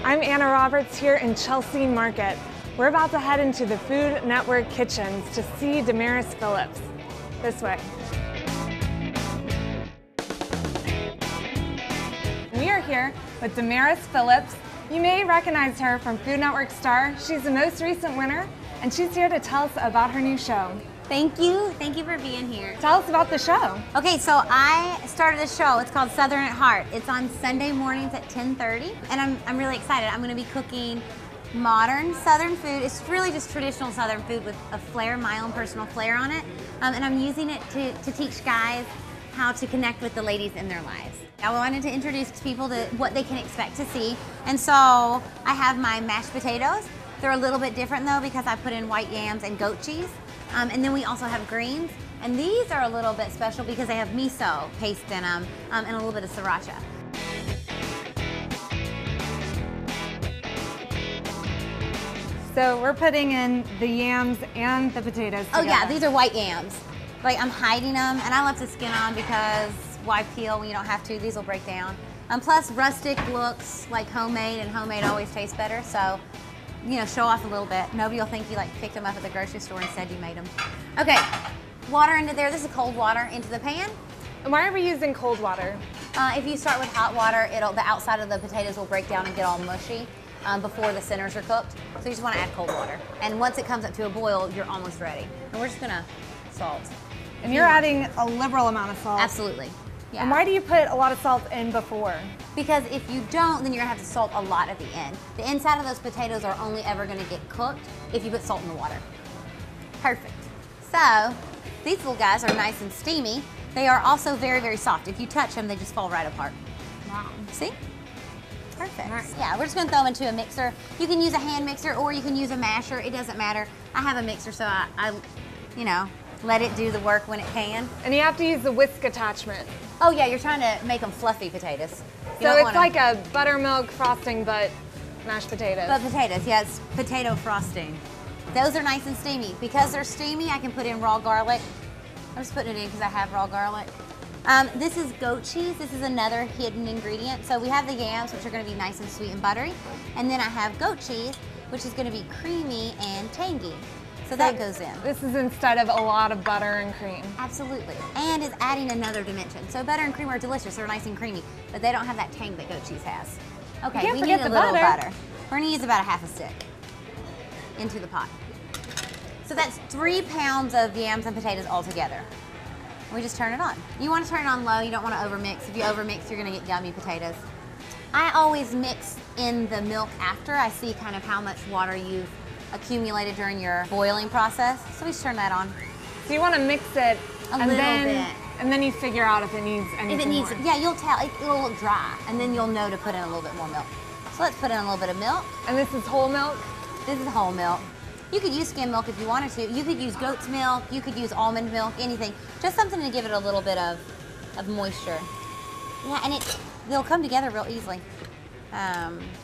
I'm Anna Roberts here in Chelsea Market. We're about to head into the Food Network kitchens to see Damaris Phillips. This way. We are here with Damaris Phillips. You may recognize her from Food Network Star. She's the most recent winner, and she's here to tell us about her new show. Thank you. Thank you for being here. Tell us about the show. Okay, so I started a show. It's called Southern at Heart. It's on Sunday mornings at 10:30, and I'm really excited. I'm going to be cooking modern Southern food. It's really just traditional Southern food with a flair, my own personal flair on it, and I'm using it to teach guys how to connect with the ladies in their lives. I wanted to introduce people to what they can expect to see, and so I have my mashed potatoes. They're a little bit different though because I put in white yams and goat cheese. And then we also have greens, and these are a little bit special because they have miso paste in them and a little bit of sriracha. So we're putting in the yams and the potatoes together. Oh yeah, these are white yams. Like I'm hiding them, and I left the skin on because why peel when you don't have to? These will break down. Plus rustic looks like homemade, and homemade always tastes better, so you know, show off a little bit. Nobody will think you like picked them up at the grocery store and said you made them. Okay, water into there. This is cold water into the pan. And why are we using cold water? If you start with hot water, the outside of the potatoes will break down and get all mushy before the centers are cooked. So you just want to add cold water. And once it comes up to a boil, you're almost ready. And we're just gonna salt. And you're adding a liberal amount of salt. Absolutely. Yeah. And why do you put a lot of salt in before? Because if you don't, then you're gonna have to salt a lot at the end. The inside of those potatoes are only ever gonna get cooked if you put salt in the water. Perfect. So, these little guys are nice and steamy. They are also very, very soft. If you touch them, they just fall right apart. Wow. See? Perfect. Nice. Yeah, we're just gonna throw them into a mixer. You can use a hand mixer or you can use a masher. It doesn't matter. I have a mixer, so I you know, let it do the work when it can. And you have to use the whisk attachment. Oh yeah, you're trying to make them fluffy potatoes. So it's like a buttermilk frosting, but mashed potatoes. But potatoes, yeah, it's potato frosting. Those are nice and steamy. Because they're steamy, I can put in raw garlic. I'm just putting it in because I have raw garlic. This is goat cheese. This is another hidden ingredient. So we have the yams, which are going to be nice and sweet and buttery. And then I have goat cheese, which is going to be creamy and tangy. So that goes in. This is instead of a lot of butter and cream. Absolutely. And it's adding another dimension. So butter and cream are delicious. They're nice and creamy, but they don't have that tang that goat cheese has. Okay, we need a little butter. We're gonna use about a half a stick into the pot. So that's 3 pounds of yams and potatoes all together. We just turn it on. You want to turn it on low. You don't want to overmix. If you overmix, you're gonna get gummy potatoes. I always mix in the milk after I see kind of how much water you've accumulated during your boiling process. So we just turn that on. So you want to mix it a little bit. And then you figure out if it needs anything more. Yeah, you'll tell. It'll look dry, and then you'll know to put in a little bit more milk. So let's put in a little bit of milk. And this is whole milk? This is whole milk. You could use skim milk if you wanted to. You could use goat's milk. You could use almond milk, anything. Just something to give it a little bit of moisture. Yeah, and they'll come together real easily.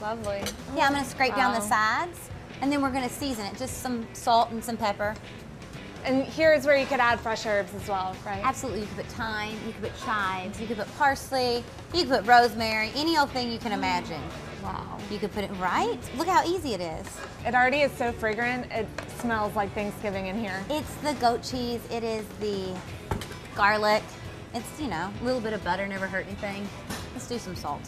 Lovely. Yeah, I'm gonna scrape down the sides. And then we're gonna season it, just some salt and some pepper. And here's where you could add fresh herbs as well, right? Absolutely, you could put thyme, you could put chives, you could put parsley, you could put rosemary, any old thing you can imagine. Wow. You could put it, right? Look how easy it is. It already is so fragrant, it smells like Thanksgiving in here. It's the goat cheese, it is the garlic. It's, you know, a little bit of butter, never hurt anything. Let's do some salt.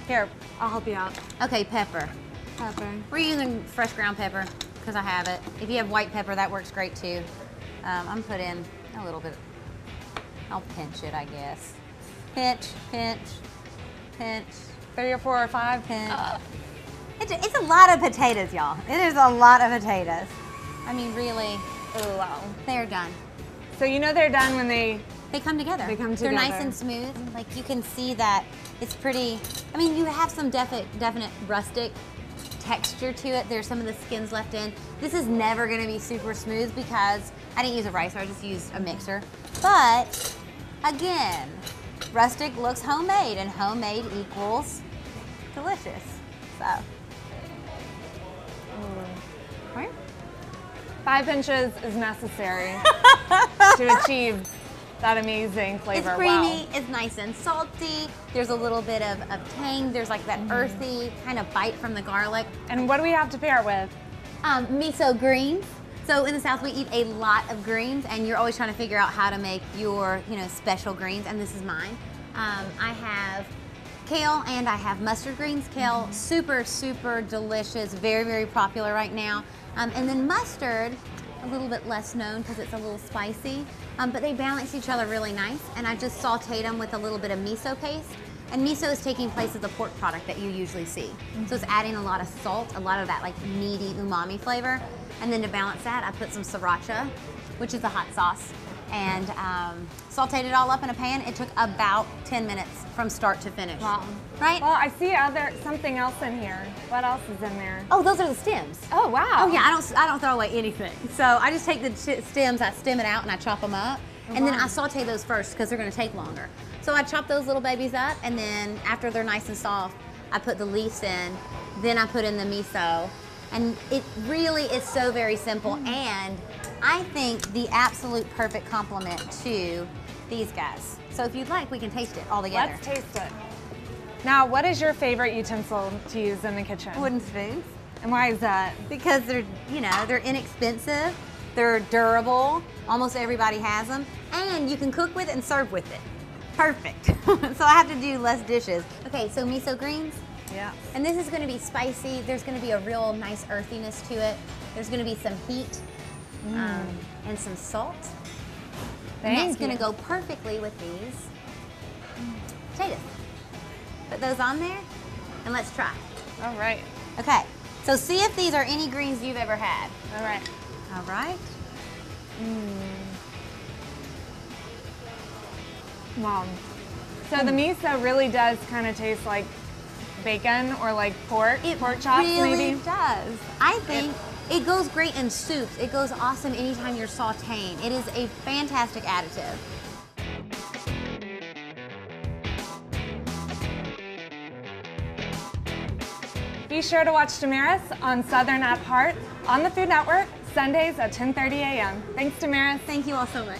Here, I'll help you out. Okay, pepper. Pepper. We're using fresh ground pepper because I have it. If you have white pepper, that works great too. I'm put in a little bit. I'll pinch it, I guess. Pinch, pinch, pinch. 3 or 4 or 5. Pinch. It's a lot of potatoes, y'all. It is a lot of potatoes. I mean, really. Oh, wow. They're done. So you know they're done when they come together. They come together. They're nice and smooth. Like you can see that it's pretty. I mean, you have some definite rustic texture to it. There's some of the skins left in. This is never gonna be super smooth because I didn't use a ricer, I just used a mixer. But again, rustic looks homemade and homemade equals delicious. So, right? 5 inches is necessary to achieve that amazing flavor. It's creamy, Wow. it's nice and salty. There's a little bit of tang. There's like that earthy kind of bite from the garlic. And what do we have to pair it with? Miso greens. So in the South, we eat a lot of greens, and you're always trying to figure out how to make your, special greens, and this is mine. I have kale and I have mustard greens. Kale, super, super delicious, very, very popular right now. And then mustard, a little bit less known because it's a little spicy, but they balance each other really nice, and I just sauteed them with a little bit of miso paste. And miso is taking place of the pork product that you usually see. So it's adding a lot of salt, a lot of that like meaty umami flavor. And then to balance that, I put some sriracha, which is a hot sauce, and sauteed it all up in a pan. It took about 10 minutes from start to finish. Wow. Right? Well, I see something else in here. What else is in there? Oh, those are the stems. Oh, wow. Oh yeah, I don't throw away anything. So I just take the stems, I stem it out, and I chop them up. And then I saute those first because they're gonna take longer. So I chop those little babies up, and then after they're nice and soft, I put the leaves in, then I put in the miso. And it really is so very simple, and I think the absolute perfect complement to these guys. So if you'd like, we can taste it all together. Let's taste it. Now, what is your favorite utensil to use in the kitchen? Wooden spoons. And why is that? Because they're, they're inexpensive, they're durable, almost everybody has them, and you can cook with it and serve with it. Perfect. So I have to do less dishes. Okay, so miso greens. Yeah. And this is gonna be spicy. There's gonna be a real nice earthiness to it. There's gonna be some heat and some salt. And that's gonna go perfectly with these potatoes. Put those on there, and let's try. All right. Okay, so see if these are any greens you've ever had. All right. All right. Wow. So the miso really does kind of taste like bacon or like pork chops really maybe? Does. I think it goes great in soups. It goes awesome anytime you're sauteing. It is a fantastic additive. Be sure to watch Damaris on Southern at Heart on the Food Network, Sundays at 10:30 a.m. Thanks, Damaris. Thank you all so much.